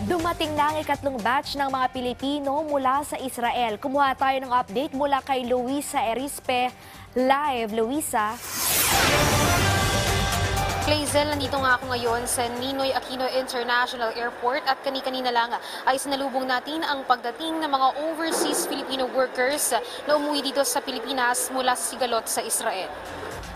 Dumating na ang ikatlong batch ng mga Pilipino mula sa Israel. Kumuha tayo ng update mula kay Luisa Erispe. Live, Luisa. Clazel, nandito nga ako ngayon sa Ninoy Aquino International Airport at kani-kanina lang ay sinalubong natin ang pagdating ng mga overseas Filipino workers na umuwi dito sa Pilipinas mula sa Sigalot sa Israel.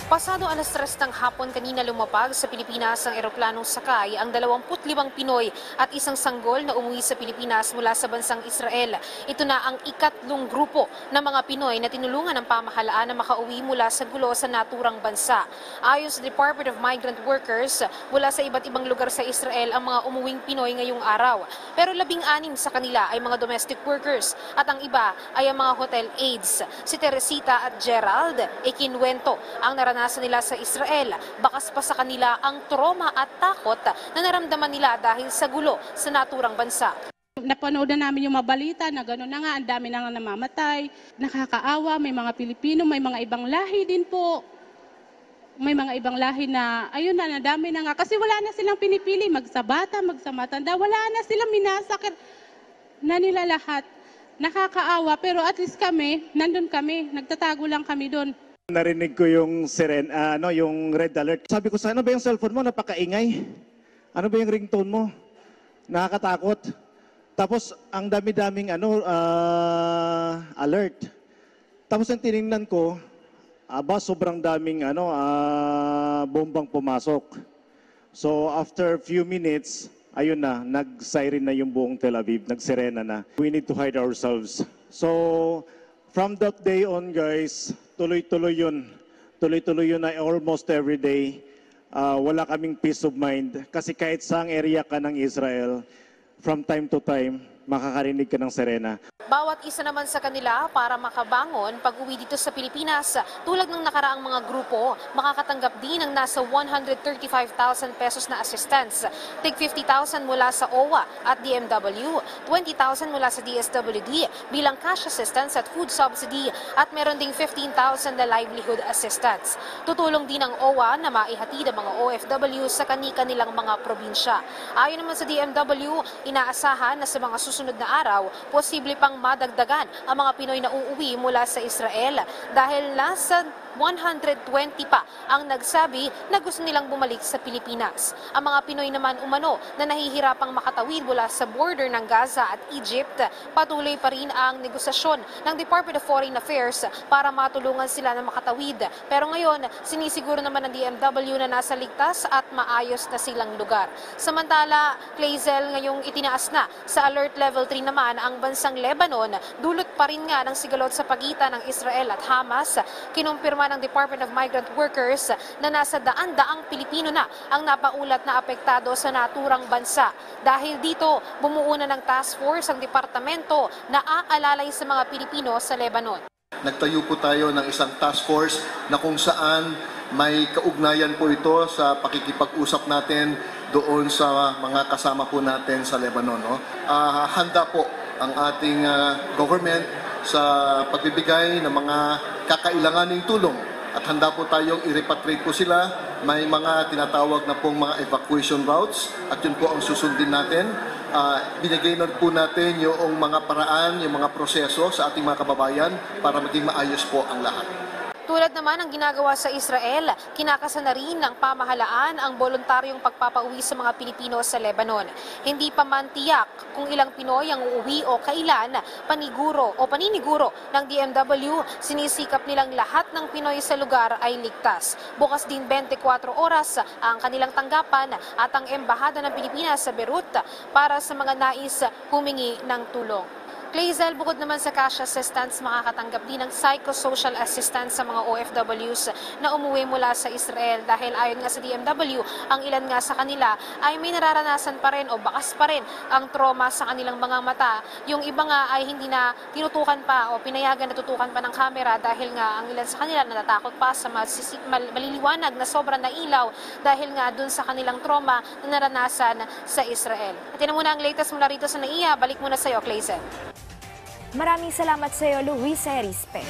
Pasado alas 3 ng hapon kanina lumapag sa Pilipinas ang eroplanong sakay ang 25 Pinoy at isang sanggol na umuwi sa Pilipinas mula sa bansang Israel. Ito na ang ikatlong grupo ng mga Pinoy na tinulungan ng pamahalaan na makauwi mula sa gulo sa naturang bansa. Ayon sa Department of Migrant Workers, mula sa iba't ibang lugar sa Israel ang mga umuwing Pinoy ngayong araw. Pero 16 sa kanila ay mga domestic workers at ang iba ay ang mga hotel aides. Si Teresita at Gerald ikinwento ang naranasan nila sa Israel. Bakas pa sa kanila ang trauma at takot na naramdaman nila dahil sa gulo sa naturang bansa. Napanood na namin yung mabalita na gano'n na nga, ang dami na nga namamatay, nakakaawa, may mga Pilipino, may mga ibang lahi din po. May mga ibang lahi na, ayun na, nadami na nga. Kasi wala na silang pinipili, magsabata, magsamatanda, wala na silang minasakit na nila lahat. Nakakaawa, pero at least kami, nandun kami, nagtatago lang kami doon. Narinig ko yung siren, yung red alert. Sabi ko, ano ba yung cellphone mo? Napakaingay. Ano ba yung ringtone mo? Nakakatakot. Tapos, ang dami-daming alert. Tapos, ang tinignan ko, sobrang daming bombang pumasok. So, after few minutes, ayun na, nag-siren na yung buong Tel Aviv, nag-sirena na. We need to hide ourselves. So, from that day on, guys, tuloy-tuloy yun. Tuloy-tuloy yun na almost every day. Wala kaming peace of mind. Kasi kahit saang area ka ng Israel, from time to time, makakarinig ka ng sirena. Bawat isa naman sa kanila para makabangon pag-uwi dito sa Pilipinas, tulad ng nakaraang mga grupo, makakatanggap din ng nasa 135,000 pesos na assistance. Tig 50,000 mula sa OWA at DMW, 20,000 mula sa DSWD bilang cash assistance at food subsidy at meron ding 15,000 na livelihood assistance. Tutulong din ang OWA na maihatid ang mga OFW sa kani-kanilang mga probinsya. Ayon naman sa DMW, inaasahan na sa mga susunod na araw, posible pang madagdagan ang mga Pinoy na uuwi mula sa Israel dahil nasa 120 pa ang nagsabi na gusto nilang bumalik sa Pilipinas. Ang mga Pinoy naman umano na nahihirapang makatawid mula sa border ng Gaza at Egypt, patuloy pa rin ang negosasyon ng Department of Foreign Affairs para matulungan sila na makatawid. Pero ngayon, sinisiguro naman ng DMW na nasa ligtas at maayos na silang lugar. Samantala, Clazel, ngayong itinaas na sa Alert Level 3 naman ang bansang Lebanon, dulot pa rin nga ng sigalot sa pagitan ng Israel at Hamas. Kinumpirma ng Department of Migrant Workers na nasa daan-daang Pilipino na ang napaulat na apektado sa naturang bansa. Dahil dito, bumuo na ng task force ang departamento na aalalay sa mga Pilipino sa Lebanon. Nagtayo po tayo ng isang task force na kung saan may kaugnayan po ito sa pakikipag-usap natin doon sa mga kasama po natin sa Lebanon. No? Handa po ang ating government sa pagbibigay ng mga kakailanganing tulong at handa po tayong i-repatriate po sila. May mga tinatawag na pong mga evacuation routes at yun po ang susundin natin. Binigay na po natin yung mga paraan, yung mga proseso sa ating mga kababayan para maging maayos po ang lahat. Tulad naman ng ginagawa sa Israel, kinakasana rin ng pamahalaan ang voluntaryong pagpapauwi sa mga Pilipino sa Lebanon. Hindi pa man tiyak kung ilang Pinoy ang uuwi o kailan, paniniguro ng DMW, sinisikap nilang lahat ng Pinoy sa lugar ay ligtas. Bukas din 24 oras ang kanilang tanggapan at ang Embahada ng Pilipinas sa Beirut para sa mga nais humingi ng tulong. Clazel, bukod naman sa cash assistance, makakatanggap din ng psychosocial assistance sa mga OFWs na umuwi mula sa Israel dahil ayon nga sa DMW, ang ilan nga sa kanila ay may nararanasan pa rin o bakas pa rin ang trauma sa kanilang mga mata. Yung iba nga ay hindi na tinutukan pa o pinayagan na tutukan pa ng kamera dahil nga ang ilan sa kanila natatakot pa sa maliliwanag na sobrang na ilaw dahil nga dun sa kanilang trauma na naranasan sa Israel. At yun muna ang latest mula rito sa NAIA. Balik muna sa iyo, Clazel. Maraming salamat sa iyo, Luisa Erispe.